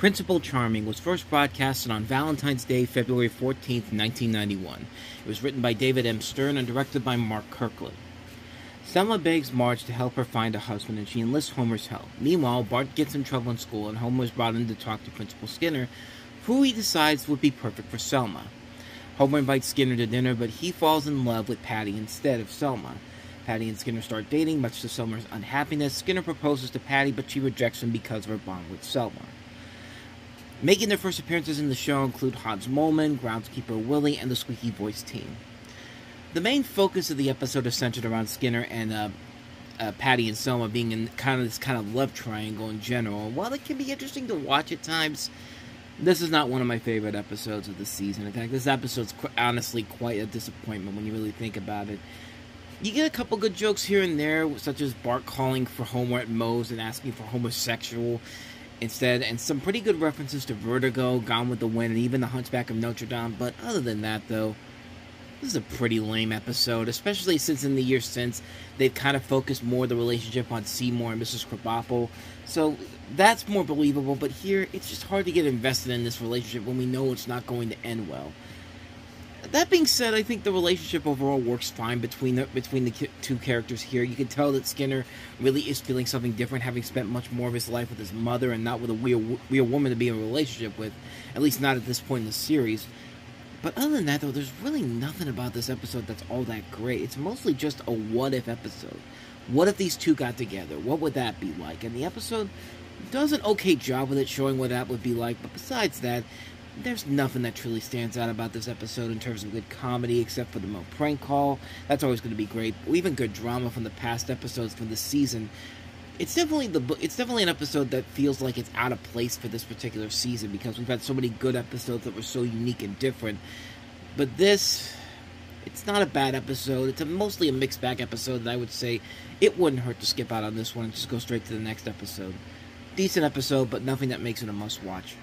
Principal Charming was first broadcasted on Valentine's Day, February 14th, 1991. It was written by David M. Stern and directed by Mark Kirkland. Selma begs Marge to help her find a husband, and she enlists Homer's help. Meanwhile, Bart gets in trouble in school, and Homer is brought in to talk to Principal Skinner, who he decides would be perfect for Selma. Homer invites Skinner to dinner, but he falls in love with Patty instead of Selma. Patty and Skinner start dating, much to Selma's unhappiness. Skinner proposes to Patty, but she rejects him because of her bond with Selma. Making their first appearances in the show include Hans Moleman, groundskeeper Willie, and the Squeaky Voice team. The main focus of the episode is centered around Skinner and Patty and Selma being in this kind of love triangle in general. While it can be interesting to watch at times, this is not one of my favorite episodes of the season. In fact, this episode's honestly quite a disappointment when you really think about it. You get a couple good jokes here and there, such as Bart calling for Homer at Moe's and asking for homosexual instead, and some pretty good references to Vertigo, Gone with the Wind, and even The Hunchback of Notre Dame. But other than that, though, this is a pretty lame episode, especially since in the years since, they've kind of focused more the relationship on Seymour and Mrs. Krabappel. So that's more believable, but here, it's just hard to get invested in this relationship when we know it's not going to end well. That being said, I think the relationship overall works fine between the two characters here. You can tell that Skinner really is feeling something different, having spent much more of his life with his mother and not with a weird woman to be in a relationship with, at least not at this point in the series. But other than that, though, there's really nothing about this episode that's all that great. It's mostly just a what-if episode. What if these two got together? What would that be like? And the episode does an okay job with it, showing what that would be like, but besides that, there's nothing that truly stands out about this episode in terms of good comedy, except for the Moe prank call. That's always going to be great. Or even good drama from the past episodes from this season. It's definitely an episode that feels like it's out of place for this particular season, because we've had so many good episodes that were so unique and different. But this, it's not a bad episode. It's mostly a mixed bag episode, and I would say it wouldn't hurt to skip out on this one and just go straight to the next episode. Decent episode, but nothing that makes it a must watch.